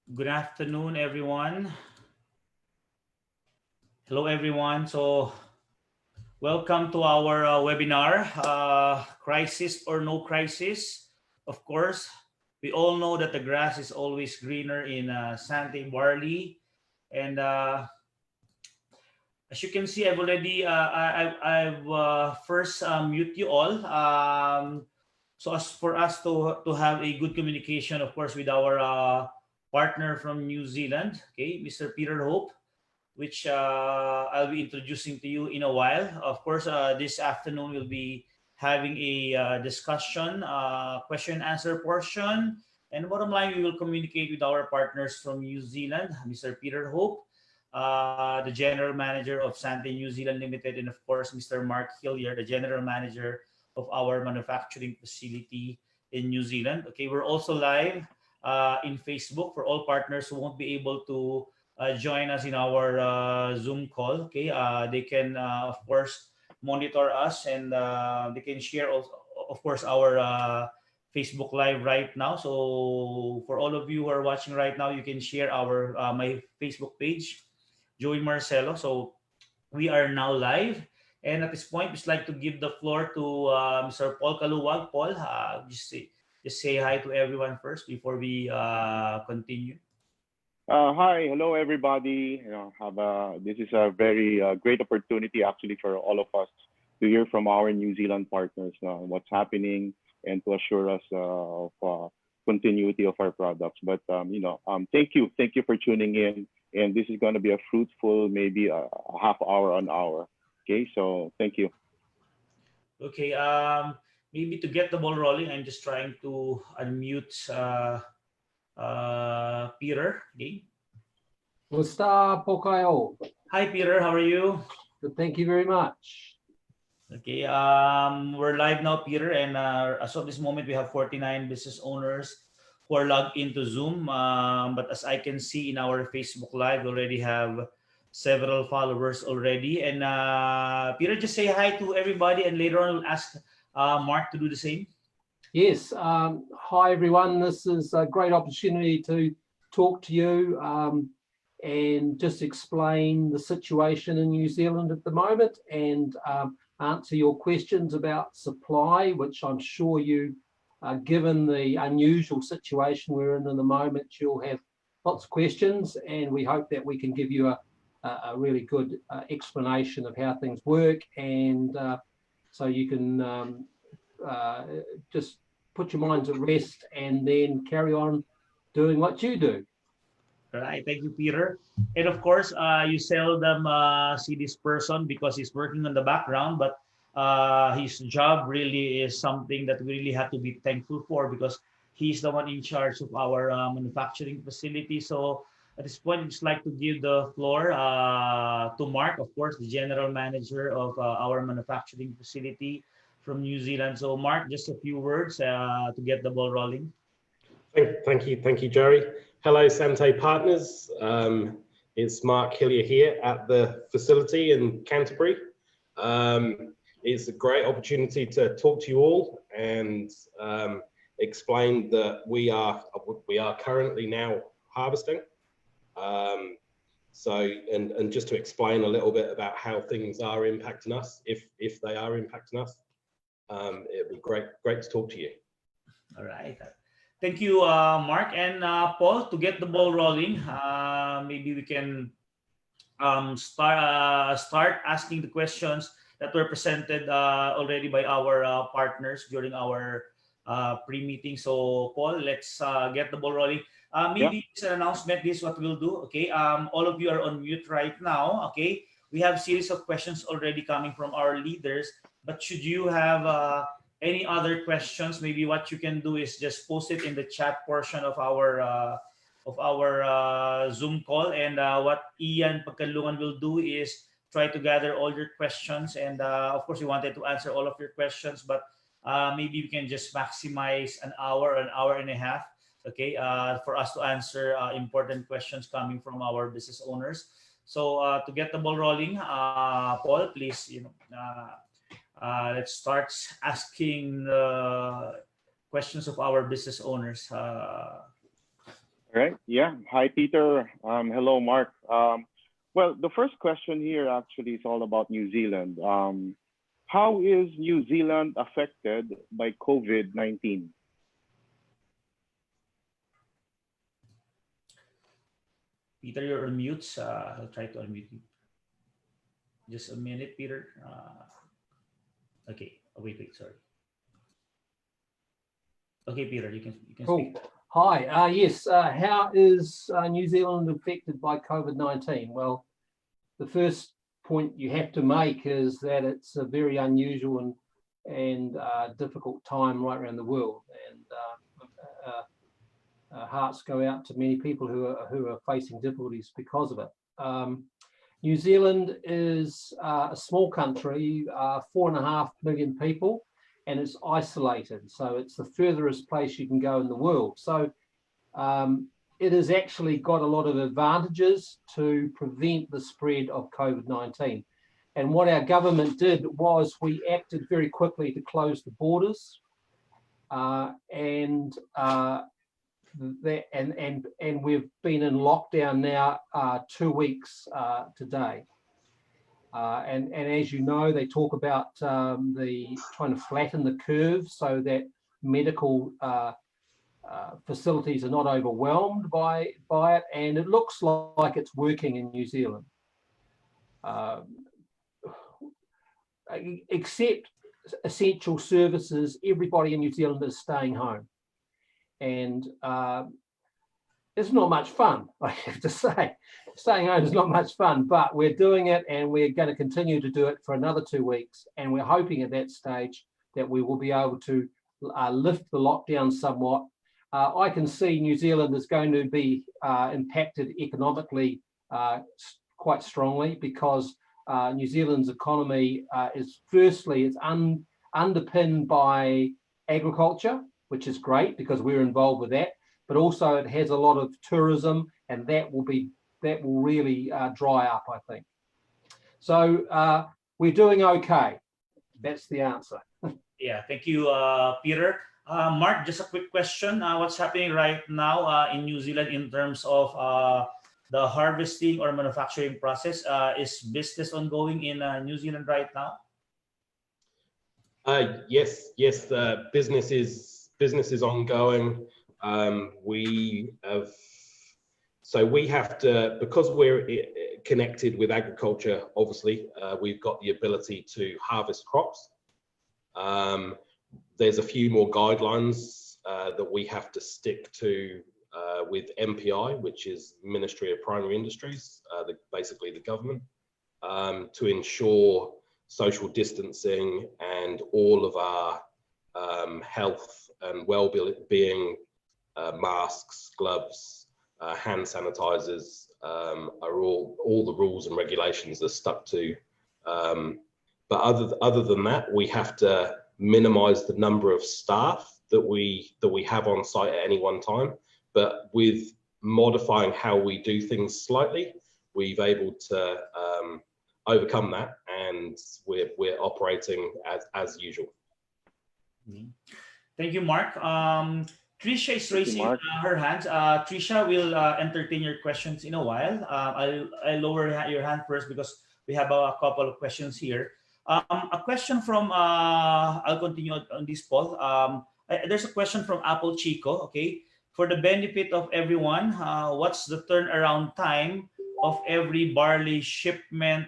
Good afternoon, everyone. Hello, everyone. So, welcome to our webinar, Crisis or No Crisis. Of course, we all know that the grass is always greener in Santé, Barley. And as you can see, I've already, I've first mute you all. So as for us to have a good communication, of course, with our partner from New Zealand, okay, Mr. Peter Hope, which I'll be introducing to you in a while. Of course, this afternoon we'll be having a discussion, question and answer portion. And bottom line, we will communicate with our partners from New Zealand, Mr. Peter Hope, the General Manager of Santé New Zealand Limited, and of course, Mr. Mark Hillier, the General Manager of our manufacturing facility in New Zealand. Okay, we're also live in Facebook for all partners who won't be able to join us in our Zoom call. Okay, they can, of course, monitor us and they can share, also, of course, our Facebook Live right now. So for all of you who are watching right now, you can share our my Facebook page, Joey Marcelo. So we are now live. And at this point, just like to give the floor to Mr. Paul Kaluwag. Paul, just say hi to everyone first before we continue. Hi, hello everybody. This is a very great opportunity actually for all of us to hear from our New Zealand partners what's happening and to assure us of continuity of our products. But thank you for tuning in, and this is going to be a fruitful maybe a half hour, an hour. Okay, so thank you. Okay, maybe to get the ball rolling, I'm just trying to unmute Peter. Okay. Musta Pokayo. Hi, Peter. How are you? Good, thank you very much. Okay, we're live now, Peter, and as of this moment, we have 49 business owners who are logged into Zoom. But as I can see in our Facebook Live, we already have several followers already. And Peter, just say hi to everybody, and later on, we'll ask Mark to do the same. Yes, hi everyone. This is a great opportunity to talk to you and just explain the situation in New Zealand at the moment and answer your questions about supply, which I'm sure you, given the unusual situation we're in the moment, you'll have lots of questions, and we hope that we can give you a really good explanation of how things work, and so you can just put your minds at rest and then carry on doing what you do. All right, thank you, Peter. And of course, you seldom see this person because he's working on the background, but his job really is something that we really have to be thankful for because he's the one in charge of our manufacturing facility. So at this point, I'd just like to give the floor to Mark, of course, the general manager of our manufacturing facility from New Zealand. So Mark, just a few words to get the ball rolling. Thank you, Jerry. Hello, Santé partners. It's Mark Hillier here at the facility in Canterbury. It's a great opportunity to talk to you all and explain that we are currently now harvesting. And just to explain a little bit about how things are impacting us, if they are impacting us, it'd be great to talk to you. All right. Thank you, Mark and Paul. To get the ball rolling, maybe we can start asking the questions that were presented already by our partners during our pre-meeting. So, Paul, let's get the ball rolling. Maybe it's an announcement. This is what we'll do. Okay. All of you are on mute right now. Okay. We have a series of questions already coming from our leaders. But should you have any other questions, maybe what you can do is just post it in the chat portion of our Zoom call. And what Ian Pagkalungan will do is try to gather all your questions. And of course, we wanted to answer all of your questions, but maybe we can just maximize an hour and a half, okay, for us to answer important questions coming from our business owners. So to get the ball rolling, Paul, please, let's start asking questions of our business owners. All right. Yeah. Hi, Peter. Hello, Mark. Well, the first question here actually is all about New Zealand. How is New Zealand affected by COVID-19? Peter, you're on mute. I'll try to unmute you. Just a minute, Peter. Okay. Oh, wait, sorry. Okay, Peter, you can Cool. speak. Hi, yes, how is New Zealand affected by COVID-19? Well, the first point you have to make is that it's a very unusual and difficult time right around the world, and hearts go out to many people who are facing difficulties because of it. New Zealand is a small country, 4.5 million people, and it's isolated. So it's the furthest place you can go in the world. So it has actually got a lot of advantages to prevent the spread of COVID-19. And what our government did was we acted very quickly to close the borders, and we've been in lockdown now 2 weeks today. And as you know, they talk about trying to flatten the curve so that medical facilities are not overwhelmed by it, and it looks like it's working in New Zealand. Except essential services, everybody in New Zealand is staying home, and it's not much fun, I have to say. Staying home is not much fun, but we're doing it, and we're going to continue to do it for another 2 weeks. And we're hoping at that stage that we will be able to lift the lockdown somewhat. I can see New Zealand is going to be impacted economically quite strongly, because New Zealand's economy is, firstly, it's underpinned by agriculture, which is great because we're involved with that. But also it has a lot of tourism, and that will really dry up, I think. So we're doing okay. That's the answer. Yeah, thank you, Peter. Mark, just a quick question. What's happening right now in New Zealand in terms of the harvesting or manufacturing process? Is business ongoing in New Zealand right now? Yes. Business is ongoing. We have to, because we're connected with agriculture, obviously, we've got the ability to harvest crops. There's a few more guidelines that we have to stick to with MPI, which is Ministry of Primary Industries, basically the government, to ensure social distancing and all of our health and well-being, masks, gloves, hand sanitizers, are all the rules and regulations are stuck to. But other than that, we have to minimize the number of staff that we have on site at any one time. But with modifying how we do things slightly, we've able to overcome that, and we're operating as usual. Thank you, Mark. Trisha is raising her hand. Trisha will entertain your questions in a while. I'll lower your hand first because we have a couple of questions here. A question from, I'll continue on this, Paul. There's a question from Apple Chico, okay? For the benefit of everyone, what's the turnaround time of every barley shipment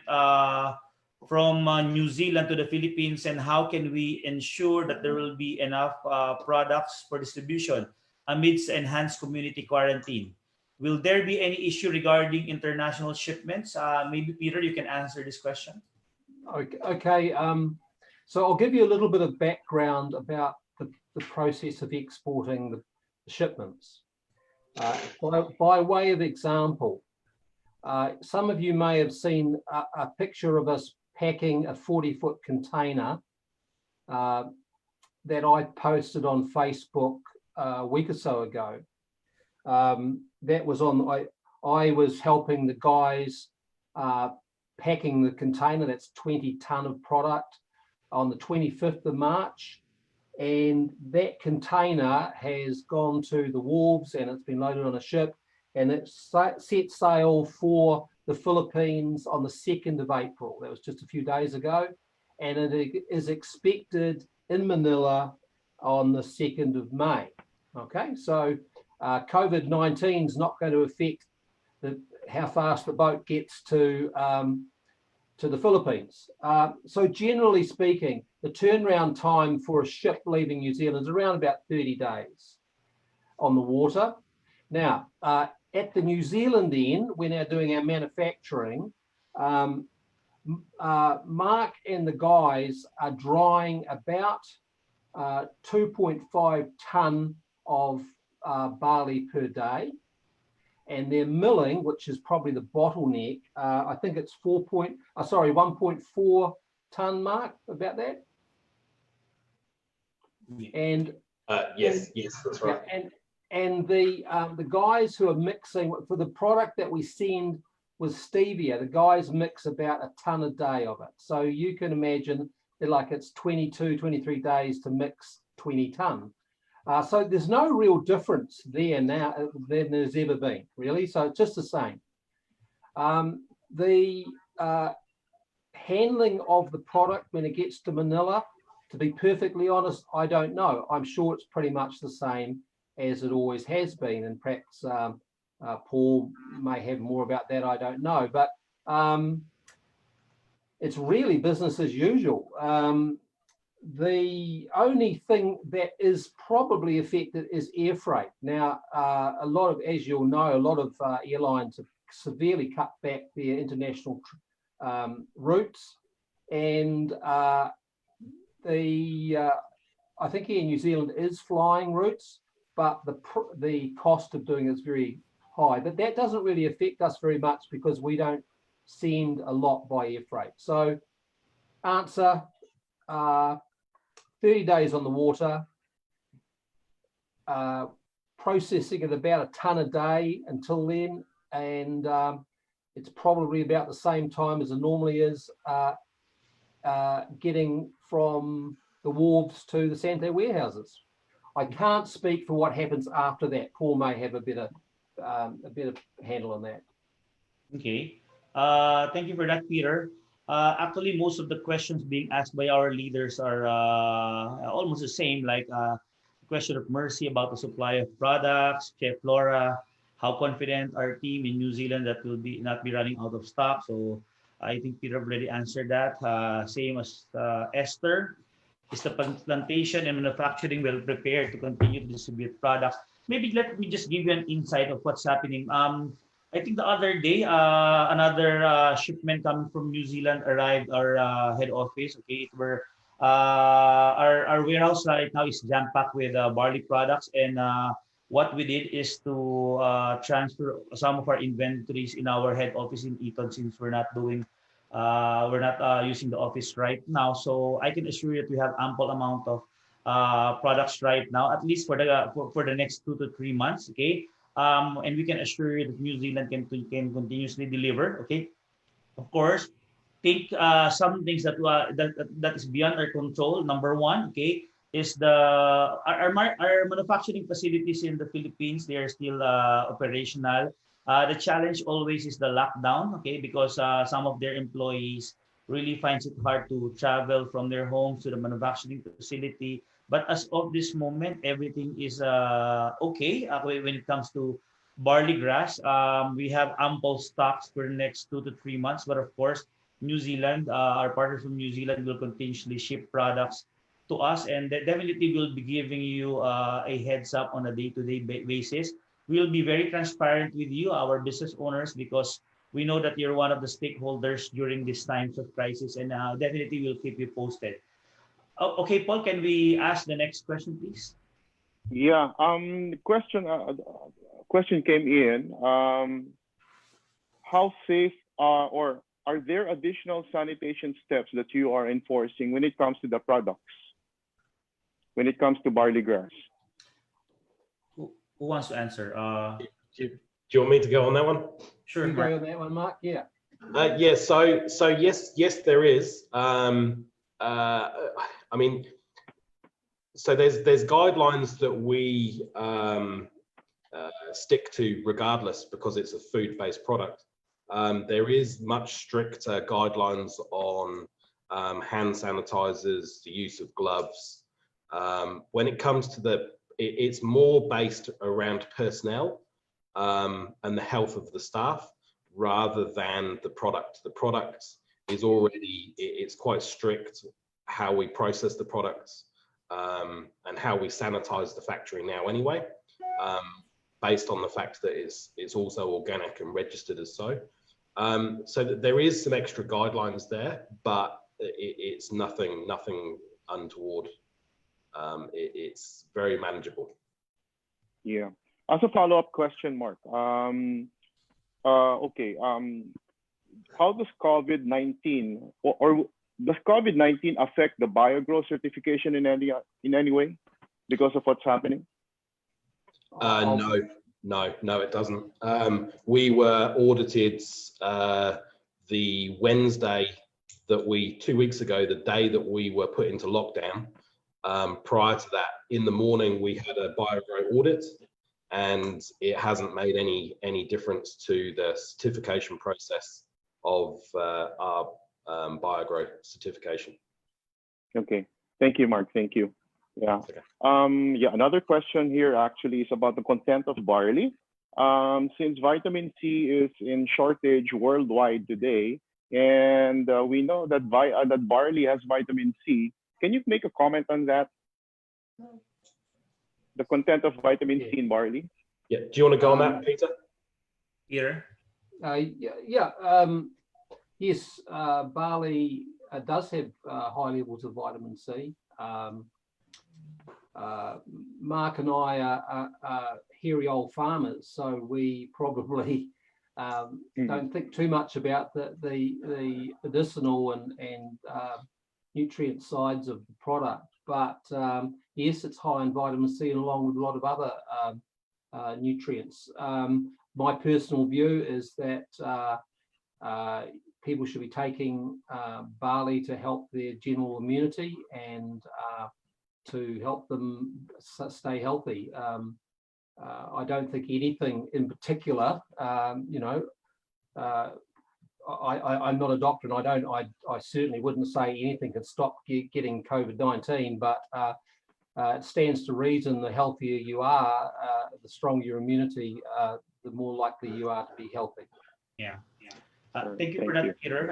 from New Zealand to the Philippines, and how can we ensure that there will be enough products for distribution amidst enhanced community quarantine? Will there be any issue regarding international shipments? Maybe Peter, you can answer this question. Okay. So I'll give you a little bit of background about the process of exporting the shipments. By way of example, some of you may have seen a picture of us packing a 40-foot container that I posted on Facebook a week or so ago. That was on, I was helping the guys packing the container, that's 20 ton of product, on the 25th of March. and that container has gone to the wharves and it's been loaded on a ship, and it set sail for the Philippines on the 2nd of April. That was just a few days ago, and it is expected in Manila on the 2nd of May. Okay, so COVID-19 is not going to affect how fast the boat gets to the Philippines. So generally speaking, the turnaround time for a ship leaving New Zealand is around about 30 days on the water. Now, at the New Zealand end, we're now doing our manufacturing. Mark and the guys are drying about 2.5 tonne of barley per day, and they're milling, which is probably the bottleneck. I think it's 1.4 tonne, Mark, about that. And yes, that's right. And the guys who are mixing for the product that we send with stevia, the guys mix about a tonne a day of it. So you can imagine that, like, it's 22, 23 days to mix 20 tonne. So there's no real difference there now than there's ever been, really. So it's just the same. The handling of the product when it gets to Manila, to be perfectly honest, I don't know. I'm sure it's pretty much the same as it always has been, and perhaps Paul may have more about that, I don't know. But it's really business as usual. The only thing that is probably affected is air freight. Now, a lot of, as you'll know, a lot of airlines have severely cut back their international routes, and I think Air New Zealand is flying routes, but the cost of doing it is very high. But that doesn't really affect us very much because we don't send a lot by air freight. So, answer. 30 days on the water, processing at about a tonne a day until then, and it's probably about the same time as it normally is getting from the wharves to the Santé warehouses. I can't speak for what happens after that. Paul may have a better handle on that. Okay. Thank you for that, Peter. Actually, most of the questions being asked by our leaders are almost the same, like the question of Mercy about the supply of products, Chef Flora, how confident our team in New Zealand that will not be running out of stock. So I think Peter already answered that. Same as Esther. Is the plantation and manufacturing well prepared to continue to distribute products? Maybe let me just give you an insight of what's happening. I think the other day, another shipment coming from New Zealand arrived our head office. Okay, where our warehouse right now is jam packed with barley products, and what we did is to transfer some of our inventories in our head office in Eton, since we're not using the office right now. So I can assure you that we have ample amount of products right now, at least for the next 2 to 3 months. Okay. And we can assure you that New Zealand can continuously deliver. Okay, of course, think some things that is beyond our control. Number one, okay, is our manufacturing facilities in the Philippines. They are still operational. The challenge always is the lockdown. Okay, because some of their employees really finds it hard to travel from their homes to the manufacturing facility. But as of this moment, everything is okay when it comes to barley grass. We have ample stocks for the next 2 to 3 months. But of course, New Zealand, our partners from New Zealand will continuously ship products to us, and definitely will be giving you a heads up on a day-to-day basis. We'll be very transparent with you, our business owners, because we know that you're one of the stakeholders during these times of crisis, and definitely we'll keep you posted. Okay, Paul, can we ask the next question, please? Yeah. Question came in. How safe or are there additional sanitation steps that you are enforcing when it comes to the products? When it comes to barley grass? Who wants to answer? Do you want me to go on that one? Sure. You go on that one, Mark. Yeah. Yeah. So yes, there is. I mean, So there's guidelines that we stick to regardless because it's a food-based product. There is much stricter guidelines on hand sanitizers, the use of gloves. When it comes to it's more based around personnel and the health of the staff rather than the product. The product is already, it's quite strict how we process the products and how we sanitize the factory now anyway, based on the fact that it's also organic and registered as so. So that there is some extra guidelines there, but it's nothing untoward. It's very manageable. Yeah. As a follow-up question, Mark. Okay. How does COVID-19 or does COVID-19 affect the BioGrow certification in any way because of what's happening? No, it doesn't. We were audited the Wednesday that 2 weeks ago, the day that we were put into lockdown. Prior to that, in the morning, we had a BioGrow audit, and it hasn't made any difference to the certification process of our BioGrow certification. Okay. Thank you, Mark. Thank you. Yeah. Okay. Yeah. Another question here actually is about the content of barley. Since vitamin C is in shortage worldwide today, and we know that that barley has vitamin C, can you make a comment on that? The content of vitamin C in barley? Yeah. Do you want to go on that, Peter? Peter? Yes, barley does have high levels of vitamin C. Mark and I are hairy old farmers, so we probably don't think too much about the medicinal and nutrient sides of the product. But yes, it's high in vitamin C and along with a lot of other nutrients. My personal view is that people should be taking barley to help their general immunity and to help them stay healthy. I don't think anything in particular, I'm not a doctor, and I certainly wouldn't say anything can stop getting COVID-19, but it stands to reason the healthier you are, the stronger your immunity, the more likely you are to be healthy. Yeah. Thank you for that, Peter.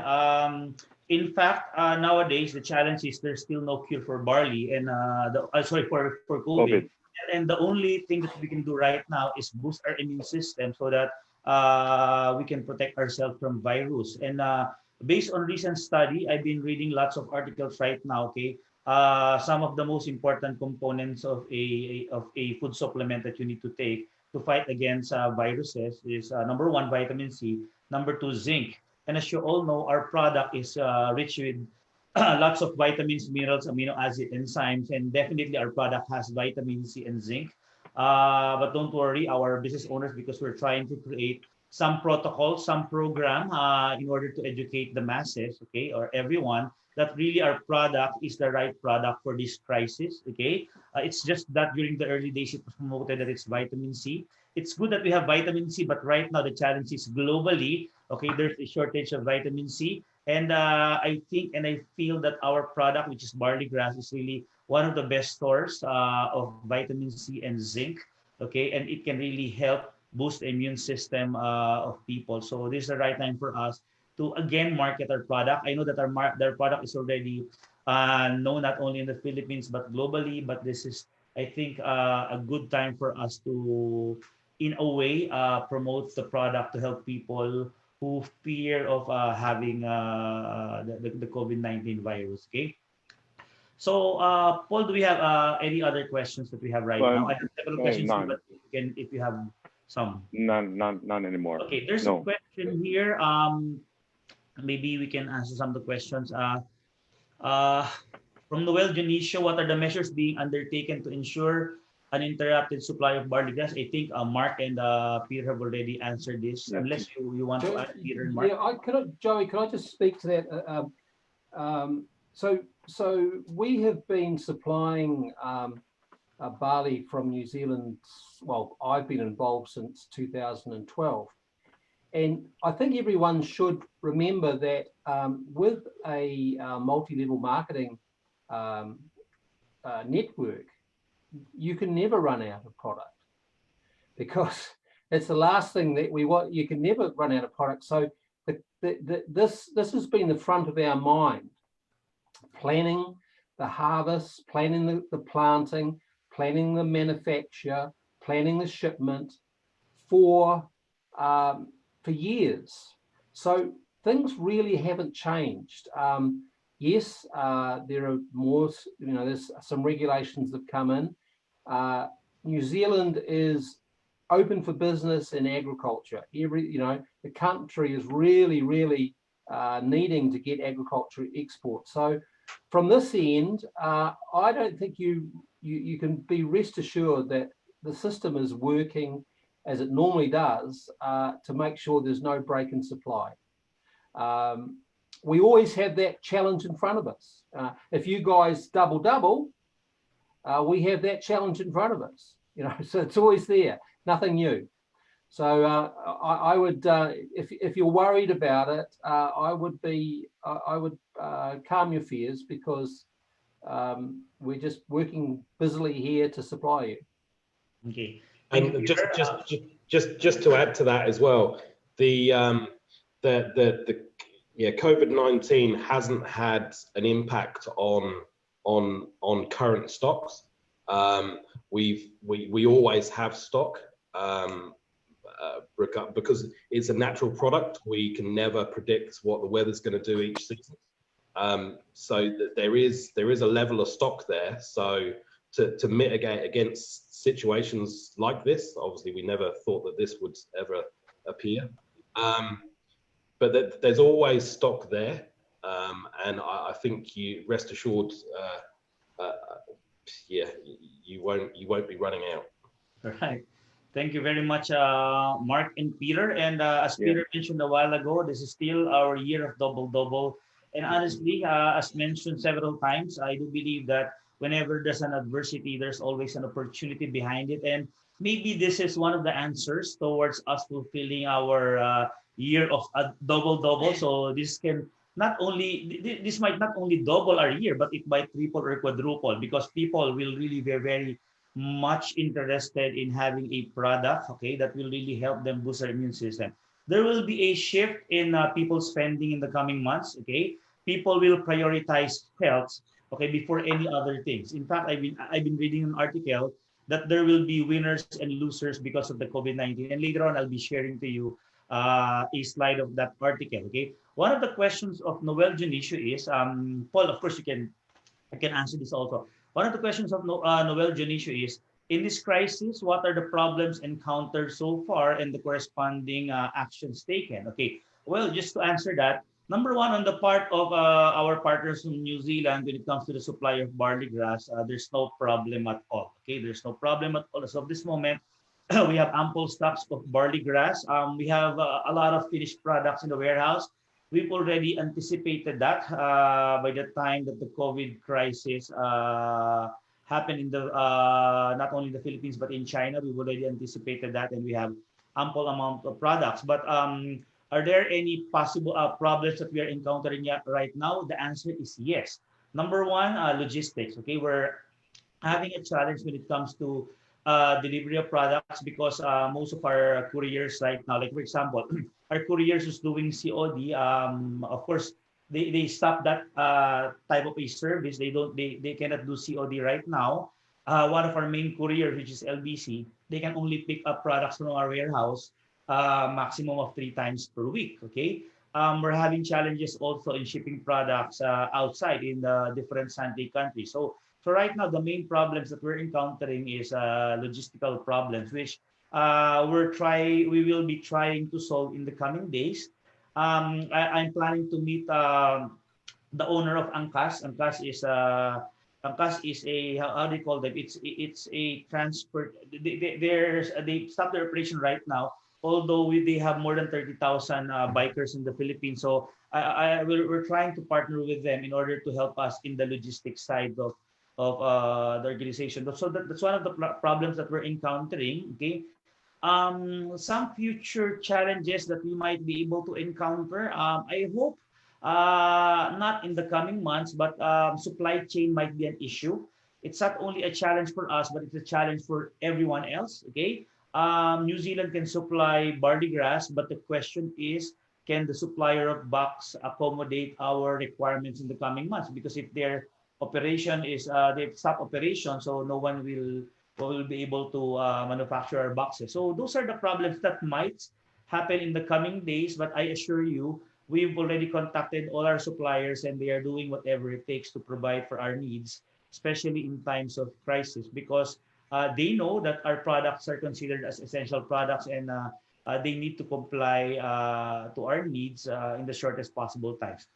In fact, nowadays the challenge is there's still no cure for barley and for COVID. And the only thing that we can do right now is boost our immune system so that we can protect ourselves from virus. And based on recent study, I've been reading lots of articles right now. Okay, some of the most important components of a food supplement that you need to take to fight against viruses is number 1, vitamin C, number 2, zinc. And as you all know, our product is rich with lots of vitamins, minerals, amino acid, enzymes, and definitely our product has vitamin C and zinc. But don't worry, our business owners, because we're trying to create some protocol, some program in order to educate the masses, okay, or everyone, that really our product is the right product for this crisis, okay? It's just that during the early days, it was promoted that it's vitamin C. It's good that we have vitamin C, but right now the challenge is globally, okay, there's a shortage of vitamin C. And I think and I feel that our product, which is barley grass, is really one of the best source of vitamin C and zinc, okay? And it can really help boost the immune system of people. So this is the right time for us to again market our product. I know that their product is already known not only in the Philippines but globally. But this is, I think, a good time for us to, in a way, promote the product to help people who fear of having the COVID-19 virus. Okay. So, Paul, do we have any other questions that we have right now? I have several questions, but if you have some. None anymore. Okay, there's a question here. Maybe we can answer some of the questions. From Noel Janicio, what are the measures being undertaken to ensure uninterrupted supply of barley grass? I think Mark and Peter have already answered this. Yeah. Unless you want to add, Peter and Mark. Yeah, Joey, can I just speak to that? So we have been supplying barley from New Zealand. Well, I've been involved since 2012. And I think everyone should remember that with a multi-level marketing network, you can never run out of product, because it's the last thing that we want. You can never run out of product. So this has been the front of our mind, planning the harvest, planning the planting, planning the manufacture, planning the shipment for years. So things really haven't changed. Yes, there are more, there's some regulations that have come in. New Zealand is open for business in agriculture. The country is really, really needing to get agriculture export. So from this end, I don't think you can be rest assured that the system is working as it normally does to make sure there's no break in supply. We always have that challenge in front of us. If you guys double, we have that challenge in front of us. So it's always there, nothing new. So I would, if you're worried about it, I would calm your fears, because we're just working busily here to supply you. Okay. And just to add to that as well, the COVID-19 hasn't had an impact on current stocks. We always have stock, because it's a natural product. We can never predict what the weather's going to do each season. So there is a level of stock there. So to mitigate against situations like this, obviously we never thought that this would ever appear. But there's always stock there, and I think you rest assured, you won't be running out. All right. Thank you very much, Mark and Peter. And as Peter mentioned a while ago, this is still our year of double. And honestly, as mentioned several times, I do believe that whenever there's an adversity, there's always an opportunity behind it. And maybe this is one of the answers towards us fulfilling our year of double. So this can this might not only double our year, but it might triple or quadruple, because people will really be very much interested in having a product, okay, that will really help them boost their immune system. There will be a shift in people spending in the coming months, okay? People will prioritize health, okay, before any other things. In fact, I've been reading an article that there will be winners and losers because of the COVID-19. And later on, I'll be sharing to you a slide of that article, okay? One of the questions of Noel Junicio is, Paul, of course, I can answer this also. One of the questions of Noel Junicio is, in this crisis, what are the problems encountered so far and the corresponding actions taken? Okay, well, just to answer that, number one, on the part of our partners from New Zealand, when it comes to the supply of barley grass, there's no problem at all. Okay, there's no problem at all. As of this moment, we have ample stocks of barley grass. We have a lot of finished products in the warehouse. We've already anticipated that by the time that the COVID crisis happened in the not only in the Philippines but in China. We've already anticipated that, and we have ample amount of products. But are there any possible problems that we are encountering right now? The answer is yes. Number one, logistics. Okay, we're having a challenge when it comes to delivery of products, because most of our couriers right now, like for example, our couriers who's doing COD, of course, they stop that type of a service. They cannot do COD right now. One of our main couriers, which is LBC, they can only pick up products from our warehouse maximum of 3 times per week. Okay, we're having challenges also in shipping products outside in the different Santé countries. So right now, the main problems that we're encountering is logistical problems, which we will be trying to solve in the coming days. I'm planning to meet the owner of Angkas. Angkas is a how do you call them? It's a transport. They stopped their operation right now. Although they have more than 30,000 bikers in the Philippines, so we're trying to partner with them in order to help us in the logistics side of the organization. So that's one of the problems that we're encountering. Okay, some future challenges that we might be able to encounter. I hope not in the coming months, but supply chain might be an issue. It's not only a challenge for us, but it's a challenge for everyone else. Okay, New Zealand can supply barley grass, but the question is, can the supplier of box accommodate our requirements in the coming months? Because if their operation is they've stopped operation, so no one will be able to manufacture our boxes. So those are the problems that might happen in the coming days. But I assure you, we've already contacted all our suppliers, and they are doing whatever it takes to provide for our needs, especially in times of crisis, because they know that our products are considered as essential products, and they need to comply to our needs in the shortest possible times.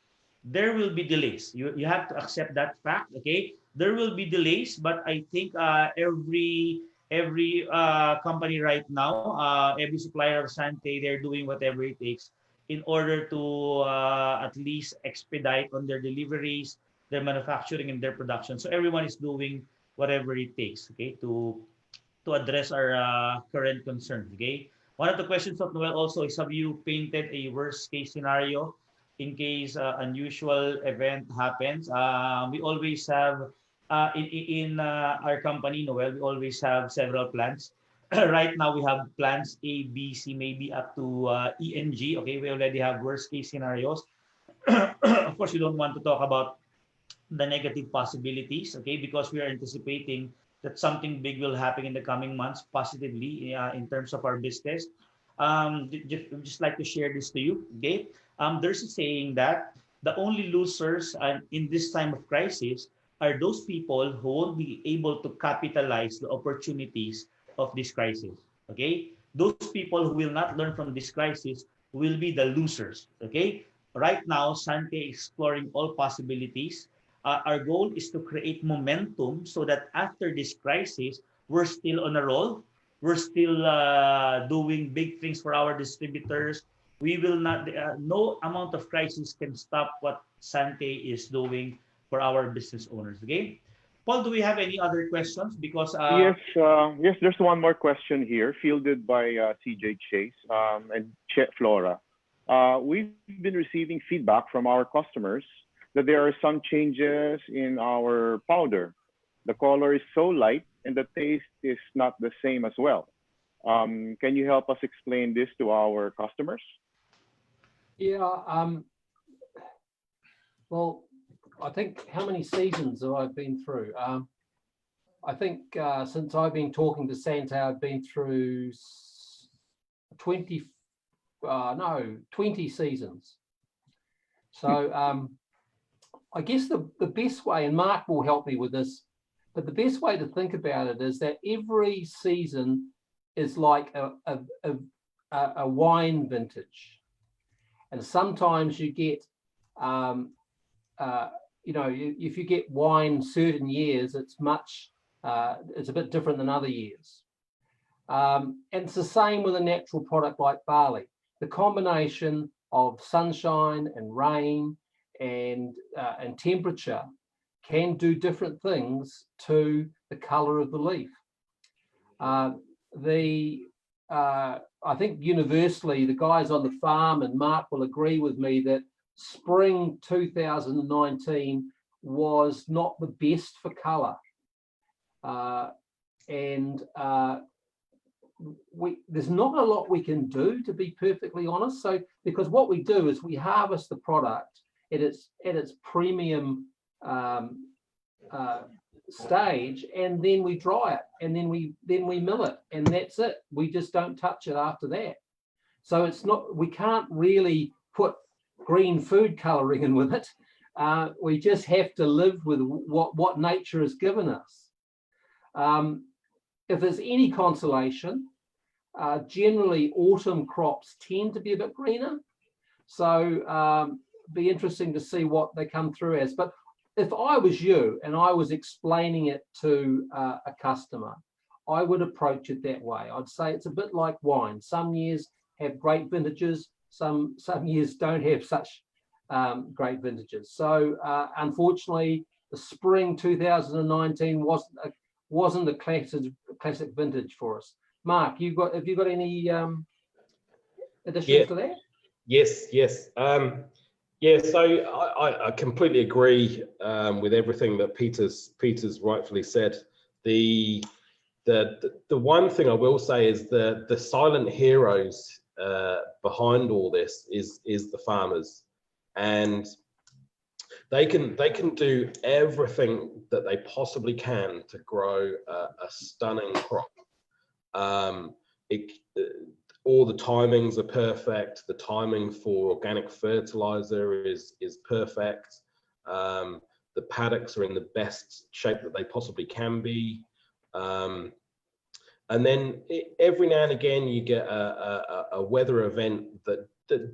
There will be delays. You have to accept that fact. Okay, there will be delays, but I think every company right now, every supplier of Santé, they're doing whatever it takes in order to at least expedite on their deliveries, their manufacturing, and their production. So everyone is doing whatever it takes, okay, to address our current concerns. Okay. One of the questions of Noel also is, have you painted a worst case scenario in case unusual event happens? We always have in our company, Noel, we always have several plans. Right now, we have plans A, B, C, maybe up to E and G. Okay, we already have worst case scenarios. Of course, we don't want to talk about the negative possibilities, okay, because we are anticipating that something big will happen in the coming months, positively in terms of our business. Just like to share this to you, okay? There's a saying that the only losers in this time of crisis are those people who won't be able to capitalize the opportunities of this crisis, okay? Those people who will not learn from this crisis will be the losers, okay? Right now, Santé is exploring all possibilities. Our goal is to create momentum so that after this crisis, we're still on a roll. We're still doing big things for our distributors. We will not, no amount of crisis can stop what Santé is doing for our business owners. Okay. Paul, do we have any other questions? Because Yes, there's one more question here, fielded by CJ Chase and Flora. We've been receiving feedback from our customers that there are some changes in our powder. The color is so light and the taste is not the same as well. Can you help us explain this to our customers? Yeah, well, I think how many seasons have I been through? I think since I've been talking to Santé, I've been through 20 seasons. So I guess the best way, and Mark will help me with this, but the best way to think about it is that every season is like a wine vintage. And sometimes you get, if you get wine certain years, it's a bit different than other years. And it's the same with a natural product like barley. The combination of sunshine and rain and temperature can do different things to the color of the leaf. I think universally, the guys on the farm, and Mark will agree with me, that spring 2019 was not the best for color. There's not a lot we can do, to be perfectly honest. So, because what we do is we harvest the product at its premium stage, and then we dry it, and then we mill it, and that's it. We just don't touch it after that. So it's not, we can't really put green food coloring in with it. We just have to live with what nature has given us. If there's any consolation, generally autumn crops tend to be a bit greener. So be interesting to see what they come through as. But if I was you and I was explaining it to a customer, I would approach it that way. I'd say it's a bit like wine. Some years have great vintages, some years don't have such great vintages. So unfortunately, the spring 2019 wasn't a classic vintage for us. Mark, have you got any additions to that? Yes. Yeah, so I completely agree with everything that Peter's rightfully said. The one thing I will say is the silent heroes behind all this is the farmers, and they can do everything that they possibly can to grow a stunning crop. All the timings are perfect. The timing for organic fertilizer is perfect. The paddocks are in the best shape that they possibly can be. And then every now and again you get a weather event that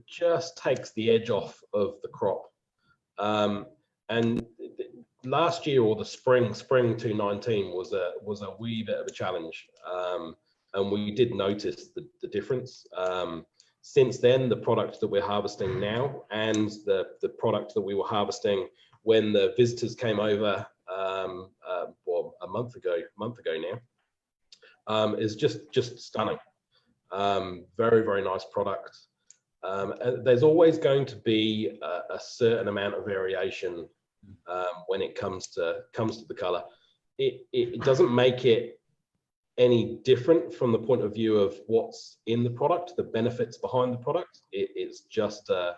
just takes the edge off of the crop. And last year, or the spring 2019 was a wee bit of a challenge. And we did notice the difference. Since then, the product that we're harvesting now and the product that we were harvesting when the visitors came over, well, a month ago now, is just stunning. Very, very nice product. There's always going to be a certain amount of variation when it comes to the color. It doesn't make it any different from the point of view of what's in the product, the benefits behind the product. It's just a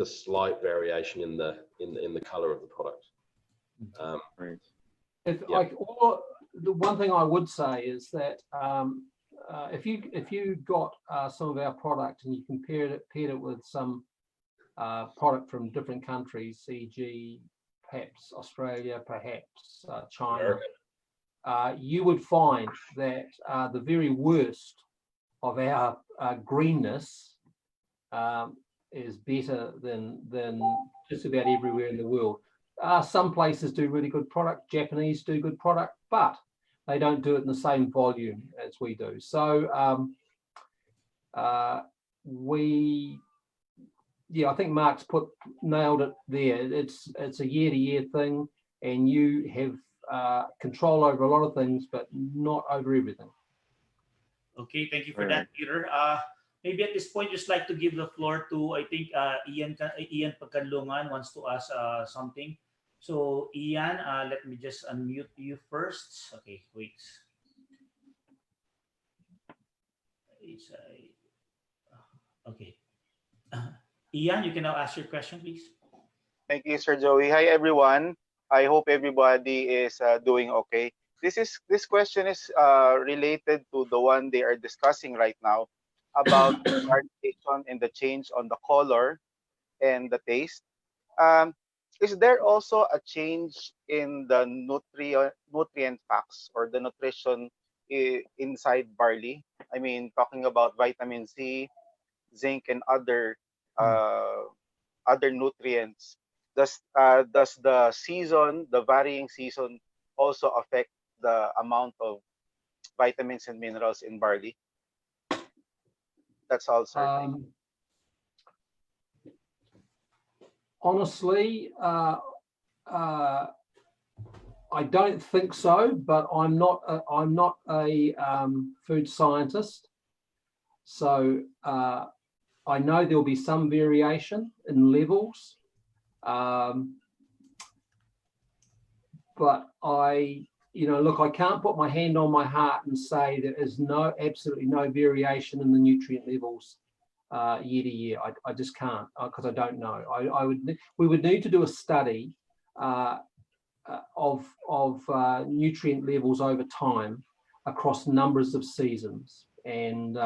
slight variation in the color of the product. The one thing I would say is that if you got some of our product and you compared it with some product from different countries, e.g., perhaps Australia, perhaps China, you would find that the very worst of our greenness is better than just about everywhere in the world. Some places do really good product. Japanese do good product, but they don't do it in the same volume as we do. So I think Mark's nailed it there. It's a year-to-year thing, and you have control over a lot of things, but not over everything. Okay, thank you for that, Peter. Maybe at this point, just like to give the floor to, I think, Ian Pagkanlungan wants to ask something. So Ian, let me just unmute you first. Okay, wait. Okay. Ian, you can now ask your question, please. Thank you, Sir Joey. Hi, everyone. I hope everybody is doing okay. This question is related to the one they are discussing right now about carbonation and the change on the color and the taste. Is there also a change in the nutrient facts or the nutrition inside barley? I mean, talking about vitamin C, zinc, and other nutrients. Does the varying season also affect the amount of vitamins and minerals in barley? That's all, sir. Honestly, I don't think so, but I'm not a food scientist, so I know there'll be some variation in levels, but look, I can't put my hand on my heart and say there is absolutely no variation in the nutrient levels year to year. I just can't, because I don't know. We would need to do a study of nutrient levels over time across numbers of seasons, and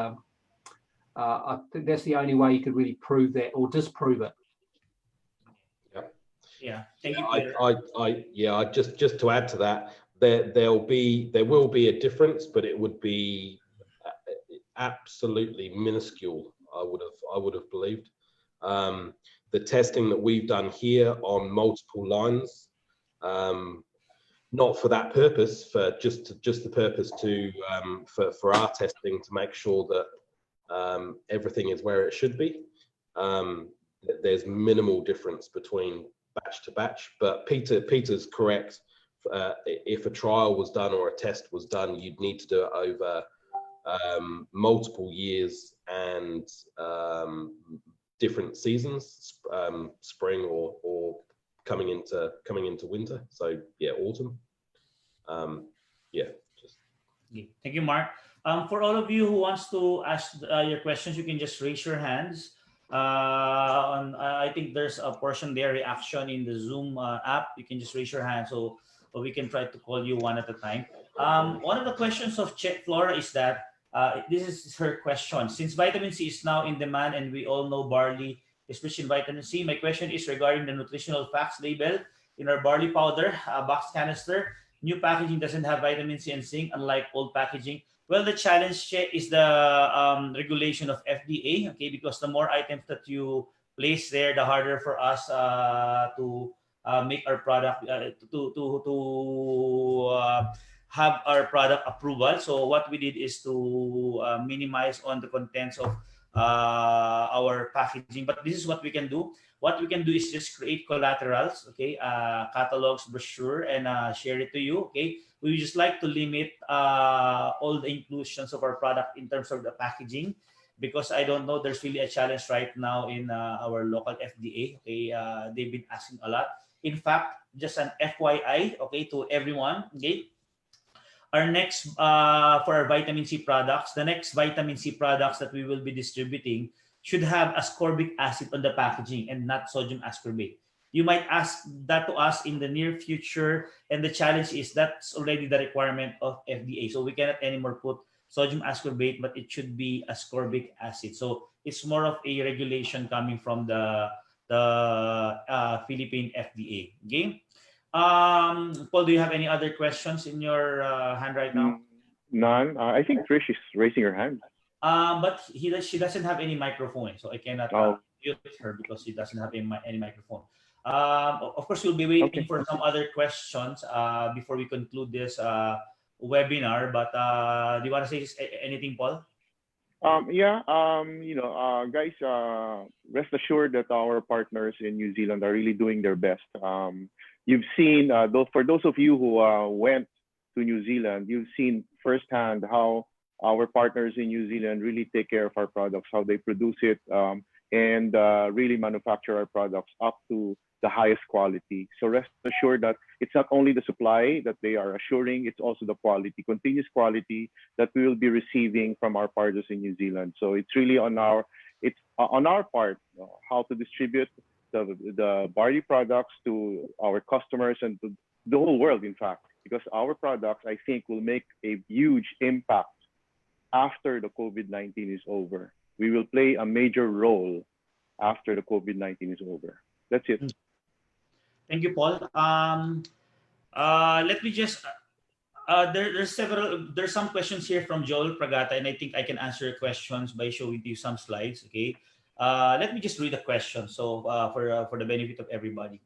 I think that's the only way you could really prove that or disprove it. Yeah, thank you, Peter. Just to add to that, there will be a difference, but it would be absolutely minuscule. I would have believed. The testing that we've done here on multiple lines, not for that purpose, for just the purpose for our testing to make sure that everything is where it should be. there's minimal difference between batch to batch. But Peter's correct. If a trial was done or a test was done, you'd need to do it over multiple years and different seasons, spring or coming into winter. So yeah, autumn. Yeah. Okay. Thank you, Mark. For all of you who wants to ask your questions, you can just raise your hands. I think there's a portion there, reaction in the Zoom app. You can just raise your hand so we can try to call you one at a time. One of the questions of Flora is that this is her question. Since vitamin C is now in demand and we all know barley is rich in vitamin C, my question is regarding the nutritional facts label in our barley powder box canister. New packaging doesn't have vitamin C and zinc, unlike old packaging. Well, the challenge is the regulation of FDA, okay, because the more items that you place there, the harder for us to make our product, have our product approval. So what we did is to minimize on the contents of our packaging. But this is what we can do. What we can do is just create collaterals, okay, catalogs, brochure, and share it to you, okay. We just like to limit all the inclusions of our product in terms of the packaging, because I don't know, there's really a challenge right now in our local FDA, okay. They've been asking a lot. In fact, just an FYI, okay, to everyone, okay. Our next, for our vitamin C products, the next vitamin C products that we will be distributing should have ascorbic acid on the packaging and not sodium ascorbate. You might ask that to us in the near future, and the challenge is that's already the requirement of FDA. So we cannot anymore put sodium ascorbate, but it should be ascorbic acid. So it's more of a regulation coming from the Philippine FDA. Okay. Paul, do you have any other questions in your hand right now? None. I think Trish is raising her hand. But she doesn't have any microphone, so I cannot mute her because she doesn't have any microphone. Of course, we'll be waiting for some other questions before we conclude this webinar. But do you want to say anything, Paul? Guys, rest assured that our partners in New Zealand are really doing their best. You've seen, for those of you who went to New Zealand, you've seen firsthand how our partners in New Zealand really take care of our products, how they produce it, and really manufacture our products up to the highest quality. So rest assured that it's not only the supply that they are assuring, it's also the quality, continuous quality that we will be receiving from our partners in New Zealand. So it's really on our part, how to distribute the barley products to our customers and to the whole world, in fact, because our products, I think, will make a huge impact after the COVID-19 is over. We will play a major role after the COVID-19 is over. That's it. Thank you, Paul. Let me just, there's some questions here from Joel Pragata, and I think I can answer your questions by showing you some slides, okay? Let me just read the question, so for the benefit of everybody.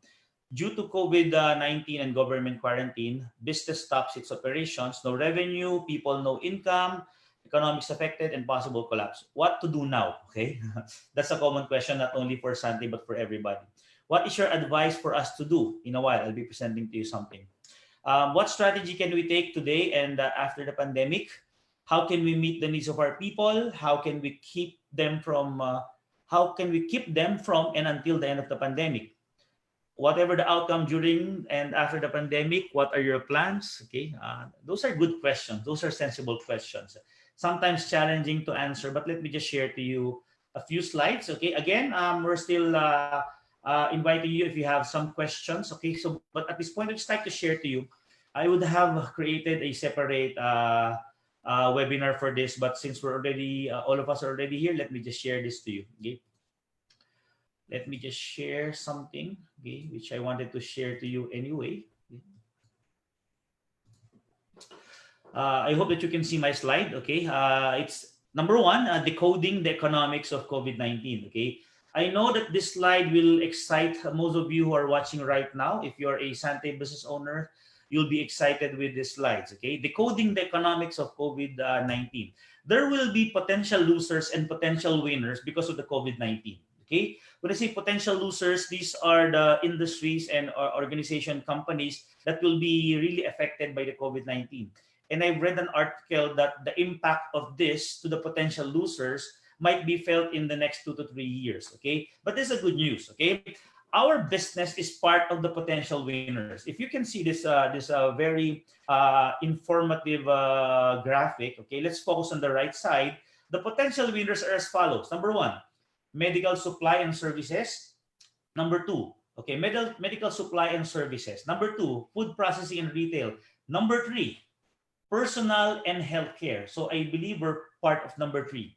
Due to COVID-19 and government quarantine, business stops its operations, no revenue, people no income, economics affected, and possible collapse. What to do now? Okay, that's a common question, not only for Santé, but for everybody. What is your advice for us to do? In a while, I'll be presenting to you something. What strategy can we take today and after the pandemic? How can we meet the needs of our people? How can we keep them from and until the end of the pandemic? Whatever the outcome during and after the pandemic, what are your plans? Okay, those are good questions. Those are sensible questions. Sometimes challenging to answer, but let me just share to you a few slides. Okay, again, we're still inviting you if you have some questions. Okay, so but at this point, I'd just like to share to you. I would have created a separate webinar for this, but since we're already all of us are already here, let me just share this to you. Okay. Let me just share something, okay, which I wanted to share to you anyway. I hope that you can see my slide, okay? It's number one, decoding the economics of COVID-19, okay? I know that this slide will excite most of you who are watching right now. If you're a Santé business owner, you'll be excited with these slides, okay? Decoding the economics of COVID-19. There will be potential losers and potential winners because of the COVID-19. Okay, when I say potential losers, these are the industries and organization companies that will be really affected by the COVID-19. And I've read an article that the impact of this to the potential losers might be felt in the next 2 to 3 years. Okay, but this is a good news. Okay, our business is part of the potential winners. If you can see this very informative graphic. Okay, let's focus on the right side. The potential winners are as follows. Number one, medical supply and services. Number two, okay, medical supply and services. Number two, food processing and retail. Number three, personal and healthcare. So I believe we're part of number three.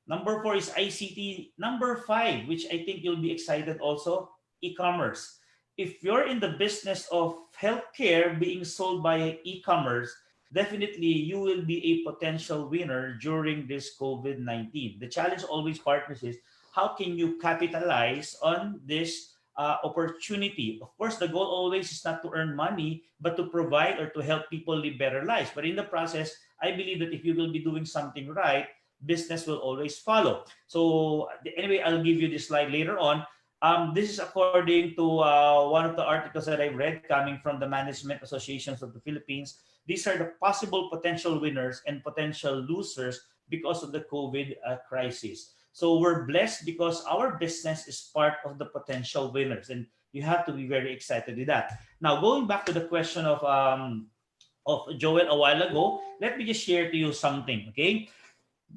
Number four is ICT. Number five, which I think you'll be excited also, e-commerce. If you're in the business of healthcare being sold by e-commerce, definitely you will be a potential winner during this COVID-19. The challenge always, partners, is how can you capitalize on this opportunity? Of course, the goal always is not to earn money, but to provide or to help people live better lives. But in the process, I believe that if you will be doing something right, business will always follow. So anyway, I'll give you this slide later on. This is according to one of the articles that I read coming from the Management Associations of the Philippines. These are the possible potential winners and potential losers because of the COVID crisis. So we're blessed because our business is part of the potential winners, and you have to be very excited with that. Now, going back to the question of Joel a while ago, let me just share to you something. Okay,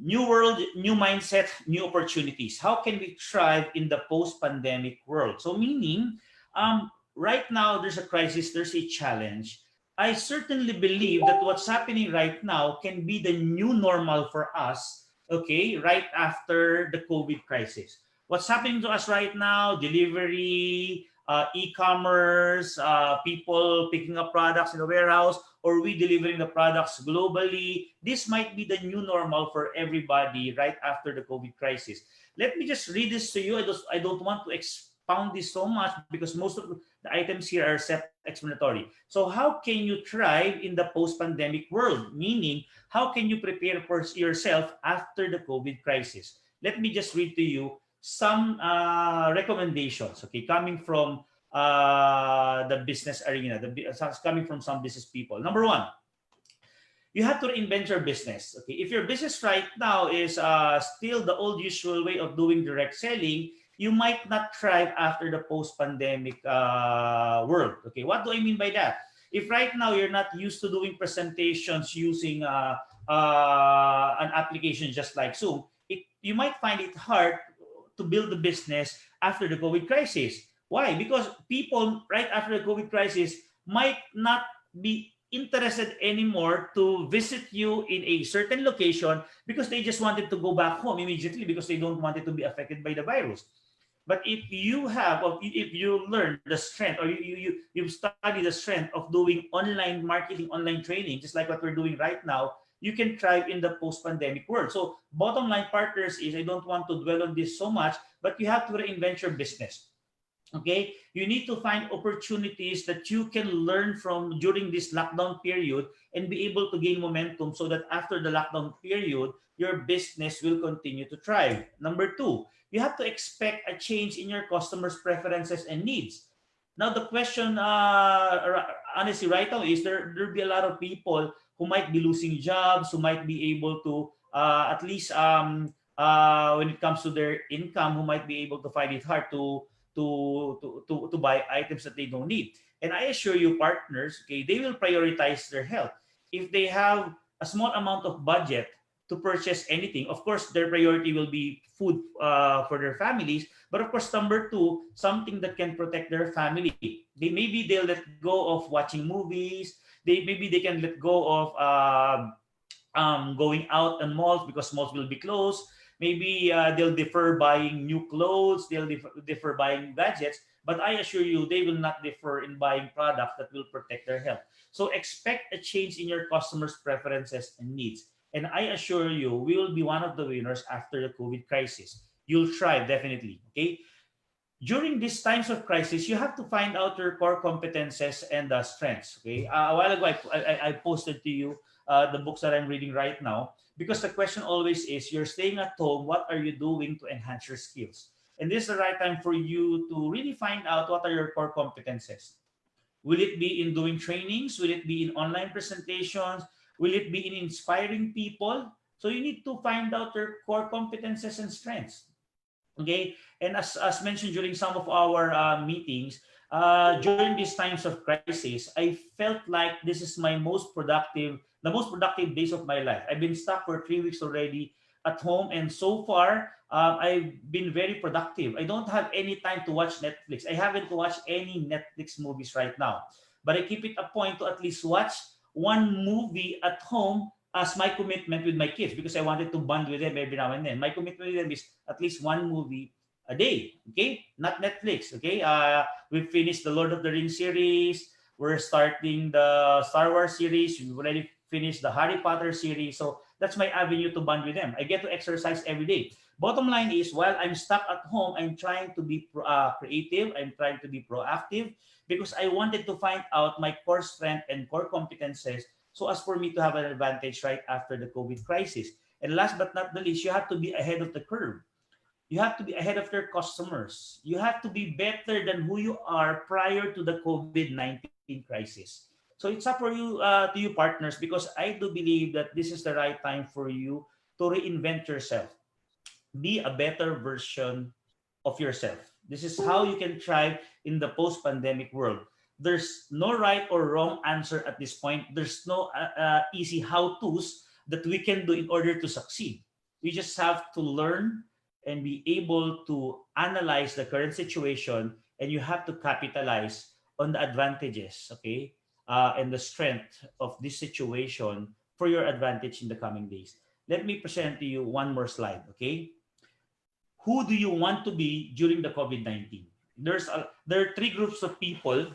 new world, new mindset, new opportunities. How can we thrive in the post-pandemic world? So meaning, right now there's a crisis, there's a challenge. I certainly believe that what's happening right now can be the new normal for us, okay, right after the COVID crisis. What's happening to us right now, delivery, e-commerce, people picking up products in the warehouse, or we delivering the products globally. This might be the new normal for everybody right after the COVID crisis. Let me just read this to you. I don't want to expound this so much because most of the items here are self-explanatory. So how can you thrive in the post-pandemic world? Meaning, how can you prepare for yourself after the COVID crisis? Let me just read to you some recommendations, okay, coming from the business arena, coming from some business people. Number one, you have to reinvent your business. Okay, if your business right now is still the old usual way of doing direct selling, you might not thrive after the post-pandemic world. Okay, what do I mean by that? If right now you're not used to doing presentations using an application just like Zoom, you might find it hard to build the business after the COVID crisis. Why? Because people right after the COVID crisis might not be interested anymore to visit you in a certain location because they just wanted to go back home immediately because they don't want it to be affected by the virus. But if you have, or if you learn the strength, or you study the strength of doing online marketing, online training, just like what we're doing right now, you can thrive in the post-pandemic world. So bottom line, partners, is I don't want to dwell on this so much, but you have to reinvent your business. Okay, you need to find opportunities that you can learn from during this lockdown period and be able to gain momentum so that after the lockdown period, your business will continue to thrive. Number two, you have to expect a change in your customers' preferences and needs. Now, the question, honestly, right now is there'll be a lot of people who might be losing jobs, who might be able to at least when it comes to their income, who might be able to find it hard to buy items that they don't need. And I assure you, partners, okay, they will prioritize their health. If they have a small amount of budget to purchase anything, of course, their priority will be food for their families. But of course, number two, something that can protect their family. They'll let go of watching movies. Maybe they can let go of going out and malls because malls will be closed. Maybe they'll defer buying new clothes, they'll defer buying gadgets, but I assure you they will not defer in buying products that will protect their health. So expect a change in your customers' preferences and needs. And I assure you, we will be one of the winners after the COVID crisis. You'll thrive, definitely. Okay. During these times of crisis, you have to find out your core competences and strengths. Okay. A while ago, I posted to you the books that I'm reading right now, because the question always is, you're staying at home, what are you doing to enhance your skills? And this is the right time for you to really find out what are your core competences. Will it be in doing trainings? Will it be in online presentations? Will it be in inspiring people? So you need to find out your core competences and strengths. Okay, and as mentioned during some of our meetings, during these times of crisis, I felt like this is my the most productive days of my life. I've been stuck for 3 weeks already at home, and so far, I've been very productive. I don't have any time to watch Netflix. I haven't watched any Netflix movies right now, but I keep it a point to at least watch one movie at home as my commitment with my kids, because I wanted to bond with them every now and then. My commitment with them is at least one movie a day. Okay, not Netflix. Okay, we finished the Lord of the Rings series. We're starting the Star Wars series. We've already finished the Harry Potter series. So that's my avenue to bond with them. I get to exercise every day. Bottom line is, while I'm stuck at home, I'm trying to be creative. I'm trying to be proactive because I wanted to find out my core strength and core competences so as for me to have an advantage right after the COVID crisis. And last but not the least, you have to be ahead of the curve. You have to be ahead of your customers. You have to be better than who you are prior to the COVID-19 crisis. So it's up for you, to you partners, because I do believe that this is the right time for you to reinvent yourself. Be a better version of yourself. This is how you can thrive in the post-pandemic world. There's no right or wrong answer at this point. There's no easy how-tos that we can do in order to succeed. We just have to learn and be able to analyze the current situation, and you have to capitalize on the advantages, okay, and the strength of this situation for your advantage in the coming days. Let me present to you one more slide, okay? Who do you want to be during the COVID-19? There are three groups of people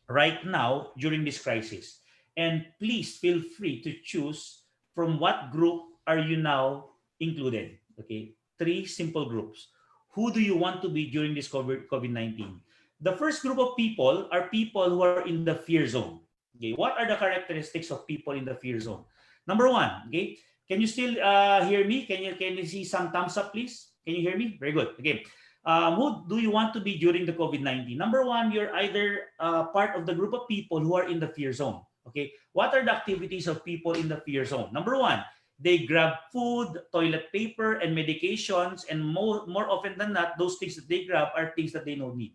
right now during this crisis. And please feel free to choose from what group are you now included. Okay, three simple groups. Who do you want to be during this COVID-19? The first group of people are people who are in the fear zone. Okay, what are the characteristics of people in the fear zone? Number one, okay, can you still hear me? Can you see some thumbs up, please? Can you hear me? Very good. Okay. Who do you want to be during the COVID-19? Number one, you're either part of the group of people who are in the fear zone. Okay. What are the activities of people in the fear zone? Number one, they grab food, toilet paper, and medications. And more often than not, those things that they grab are things that they don't need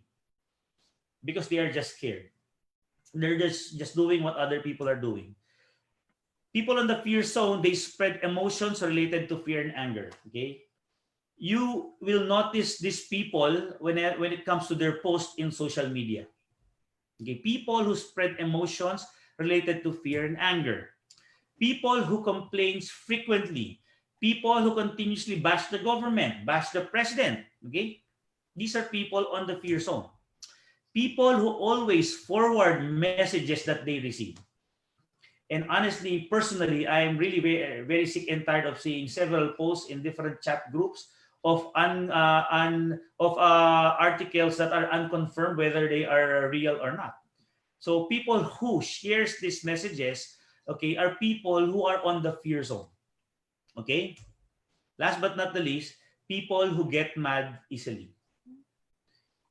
because they are just scared. They're just doing what other people are doing. People in the fear zone, they spread emotions related to fear and anger. Okay. You will notice these people when it comes to their posts in social media. Okay, people who spread emotions related to fear and anger, people who complains frequently, people who continuously bash the government, bash the president. Okay, these are people on the fear zone. People who always forward messages that they receive. And honestly, personally, I am really very sick and tired of seeing several posts in different chat groups of articles that are unconfirmed whether they are real or not. So people who shares these messages, okay, are people who are on the fear zone. Okay. Last but not the least, people who get mad easily.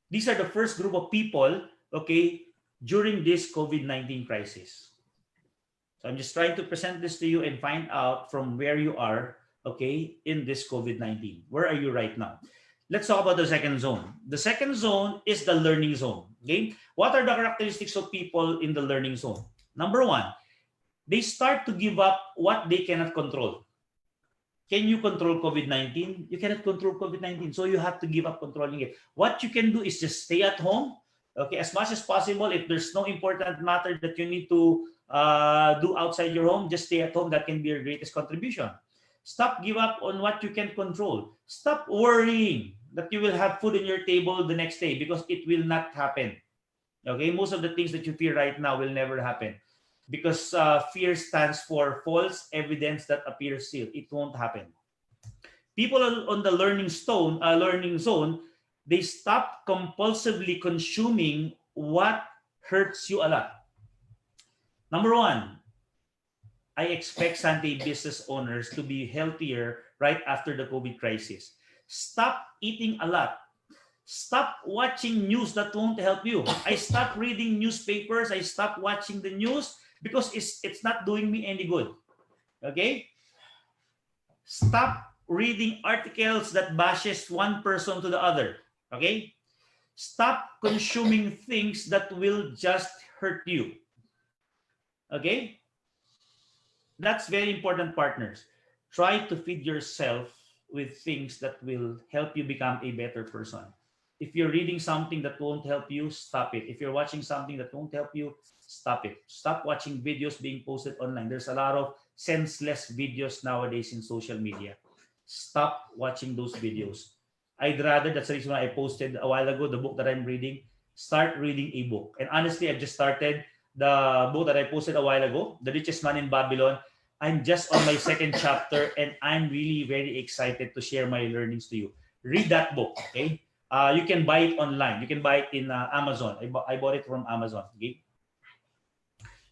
These are the first group of people, okay, during this COVID-19 crisis. So I'm just trying to present this to you and find out from where you are, okay, in this COVID-19. Where are you right now? Let's talk about the second zone. The second zone is the learning zone. Okay, what are the characteristics of people in the learning zone? Number one, they start to give up what they cannot control. Can you control COVID-19? You cannot control COVID-19, so you have to give up controlling it. What you can do is just stay at home, okay, as much as possible. If there's no important matter that you need to do outside your home, just stay at home. That can be your greatest contribution. Stop give up on what you can control. Stop worrying that you will have food on your table the next day, because it will not happen. Okay, most of the things that you fear right now will never happen, because fear stands for false evidence that appears real. It won't happen. People on the learning zone, they stop compulsively consuming what hurts you a lot. Number one, I expect Santé business owners to be healthier right after the COVID crisis. Stop eating a lot Stop watching news that won't help you. I stopped reading newspapers. I stopped watching the news because it's not doing me any good. Okay? Stop reading articles that bashes one person to the other. Okay? Stop consuming things that will just hurt you. Okay? That's very important, partners. Try to feed yourself with things that will help you become a better person. If you're reading something that won't help you, stop it. If you're watching something that won't help you, stop it. Stop watching videos being posted online. There's a lot of senseless videos nowadays in social media. Stop watching those videos. I'd rather, that's the reason why I posted a while ago the book that I'm reading. Start reading a book. And honestly, I've just started the book that I posted a while ago, The Richest Man in Babylon. I'm just on my second chapter and I'm really very excited to share my learnings to you. Read that book, okay? You can buy it online. You can buy it in Amazon. I bought it from Amazon, okay?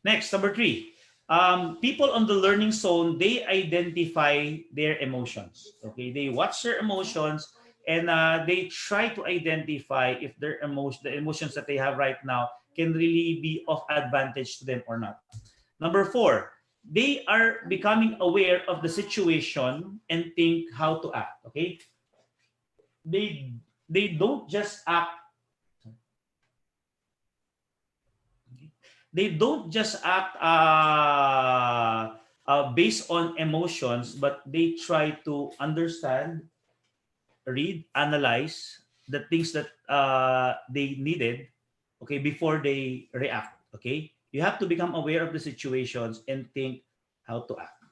Next, number 3. People on the learning zone, they identify their emotions, okay? They watch their emotions and they try to identify if the emotions that they have right now can really be of advantage to them or not. Number 4, they are becoming aware of the situation and think how to act. Okay, they don't just act. They don't just act based on emotions, but they try to understand, read, analyze the things that they needed, okay, before they react. Okay, you have to become aware of the situations and think how to act.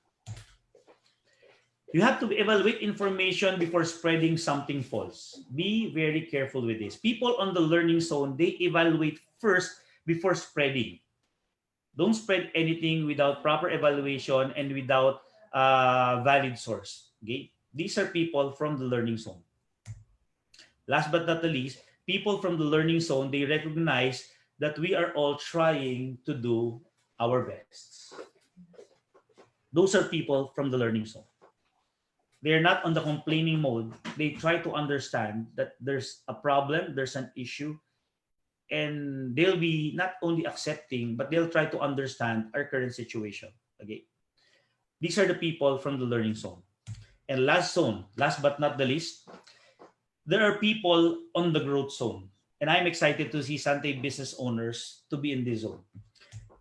You have to evaluate information before spreading something false. Be very careful with this. People on the learning zone, they evaluate first before spreading. Don't spread anything without proper evaluation and without valid source. Okay? These are people from the learning zone. Last but not the least, people from the learning zone, they recognize that we are all trying to do our best. Those are people from the learning zone. They're not on the complaining mode. They try to understand that there's a problem, there's an issue, and they'll be not only accepting, but they'll try to understand our current situation. Okay. These are the people from the learning zone. And last but not the least, there are people on the growth zone. And I'm excited to see Santé business owners to be in this zone.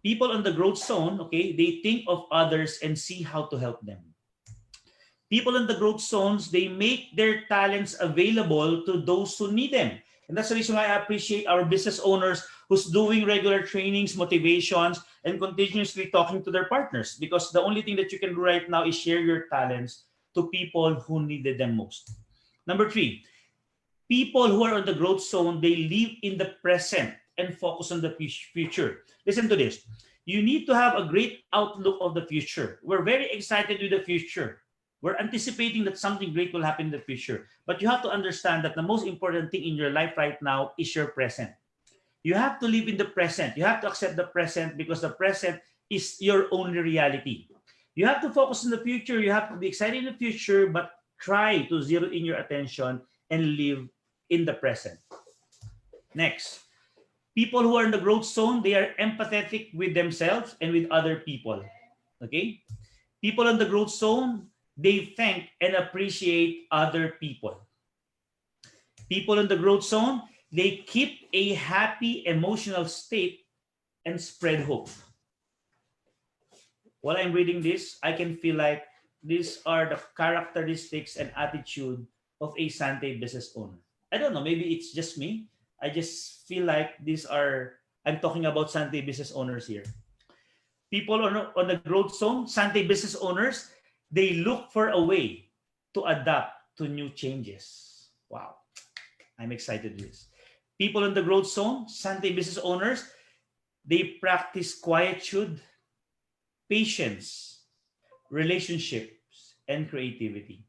People on the growth zone, okay, they think of others and see how to help them. People in the growth zones, they make their talents available to those who need them. And that's the reason why I appreciate our business owners who's doing regular trainings, motivations, and continuously talking to their partners. Because the only thing that you can do right now is share your talents to people who needed them most. Number 3, people who are on the growth zone, they live in the present and focus on the future. Listen to this. You need to have a great outlook of the future. We're very excited with the future. We're anticipating that something great will happen in the future. But you have to understand that the most important thing in your life right now is your present. You have to live in the present. You have to accept the present because the present is your only reality. You have to focus on the future. You have to be excited in the future, but try to zero in your attention and live in the present. Next, people who are in the growth zone, they are empathetic with themselves and with other people. Okay? People in the growth zone, they thank and appreciate other people. People in the growth zone, they keep a happy emotional state and spread hope. While I'm reading this, I can feel like these are the characteristics and attitude of a Santé business owner. I don't know, maybe it's just me. I just feel like I'm talking about Santé business owners here. People on the growth zone, Santé business owners, they look for a way to adapt to new changes. Wow, I'm excited with this. People in the growth zone, Santé business owners, they practice quietude, patience, relationships, and creativity.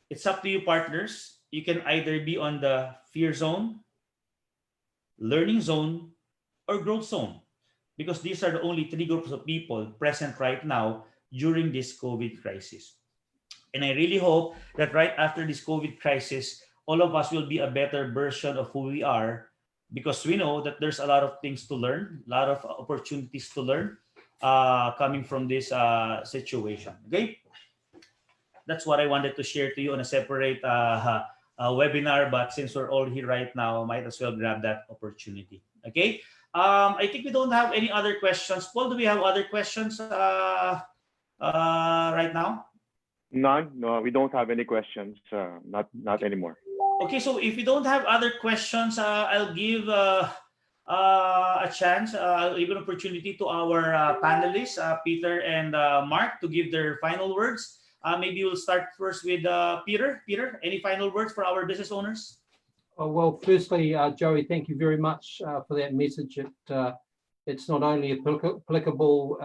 It's up to you, partners. You can either be on the fear zone, learning zone, or growth zone, because these are the only 3 groups of people present right now during this COVID crisis. And I really hope that right after this COVID crisis, all of us will be a better version of who we are, because we know that there's a lot of things to learn, a lot of opportunities to learn coming from this situation. Okay, that's what I wanted to share to you on a separate webinar. But since we're all here right now, might as well grab that opportunity. Okay. I think we don't have any other questions. Paul, do we have other questions right now? None. No, we don't have any questions. Not anymore. Okay, so if you don't have other questions, I'll give a chance, I'll give an opportunity to our panelists, Peter and Mark, to give their final words. Maybe we'll start first with Peter. Peter, any final words for our business owners? Well, firstly, Joey, thank you very much for that message. It's not only applicable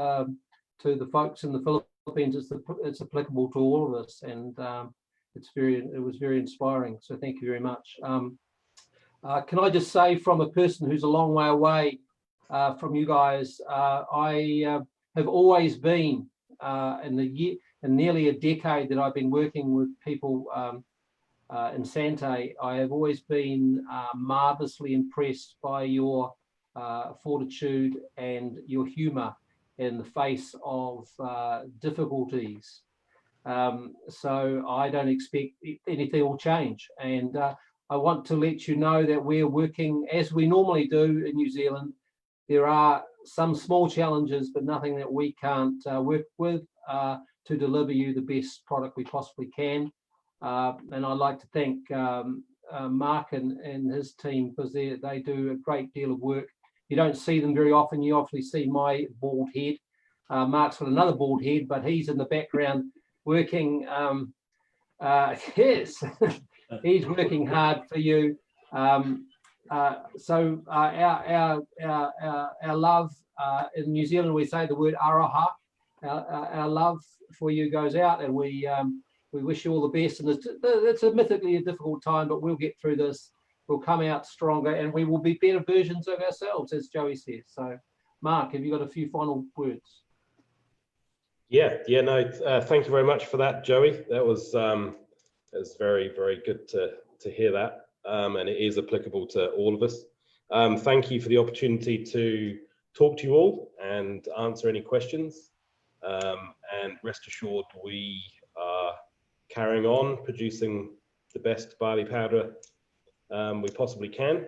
to the folks in the Philippines, it's applicable to all of us, and it was very inspiring. So thank you very much. Can I just say, from a person who's a long way away from you guys, I have always been in nearly a decade that I've been working with people in Santé, I have always been marvelously impressed by your fortitude and your humor in the face of difficulties. So I don't expect anything will change. And I want to let you know that we're working as we normally do in New Zealand. There are some small challenges, but nothing that we can't work with to deliver you the best product we possibly can. And I'd like to thank Mark and his team, because they do a great deal of work. You don't see them very often. You obviously see my bald head. Mark's got another bald head, but he's in the background working. Yes, he's working hard for you. So our love in New Zealand, we say the word araha. Our love for you goes out, and we wish you all the best. And it's admittedly a difficult time, but we'll get through this. We'll come out stronger, and we will be better versions of ourselves, as Joey says. So, Mark, have you got a few final words? Yeah, no, thank you very much for that, Joey. That was very, very good to hear that, and it is applicable to all of us. Thank you for the opportunity to talk to you all and answer any questions. And rest assured, we are carrying on producing the best barley powder we possibly can.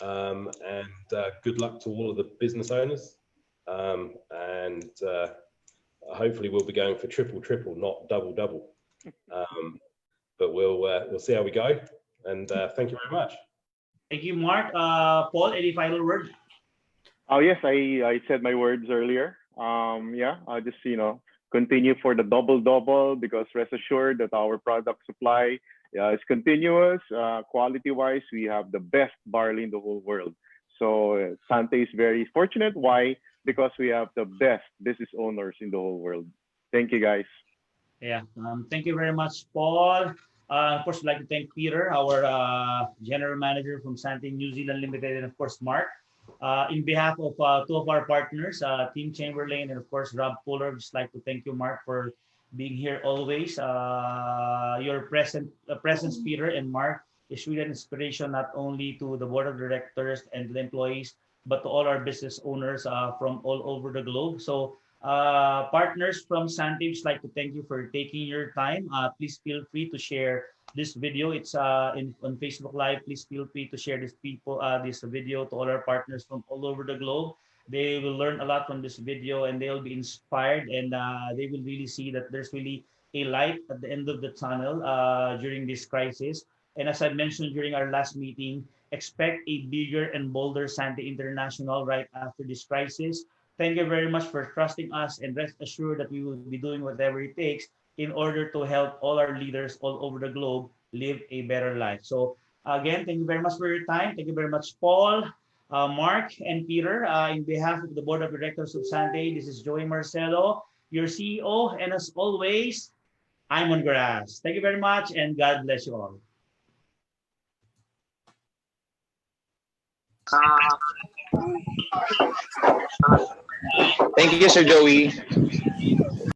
And good luck to all of the business owners. And hopefully we'll be going for triple, not double. But we'll see how we go. And thank you very much. Thank you, Mark. Paul, any final word? Oh yes, I said my words earlier. Yeah, I'll just continue for the double, because rest assured that our product supply is continuous. Quality-wise, we have the best barley in the whole world. So Santé is very fortunate. Why? Because we have the best business owners in the whole world. Thank you, guys. Yeah, thank you very much, Paul. Of course, I'd like to thank Peter, our General Manager from Santé New Zealand Limited, and of course, Mark. In behalf of two of our partners, Team Chamberlain and of course Rob Fuller, I'd just like to thank you, Mark, for being here always. Your presence, Peter and Mark, is really an inspiration not only to the board of directors and to the employees, but to all our business owners from all over the globe. So partners from Santé, I'd like to thank you for taking your time. Please feel free to share this video. It's on Facebook Live. Please feel free to share this video to all our partners from all over the globe. They will learn a lot from this video, and they'll be inspired, and they will really see that there's really a light at the end of the tunnel during this crisis. And as I mentioned during our last meeting, expect a bigger and bolder Santé International right after this crisis. Thank you very much for trusting us, and rest assured that we will be doing whatever it takes in order to help all our leaders all over the globe live a better life. So again, thank you very much for your time. Thank you very much, Paul, Mark, and Peter. In behalf of the Board of Directors of Santé, this is Joey Marcelo, your CEO. And as always, I'm on grass. Thank you very much, and God bless you all. Thank you, Sir Joey.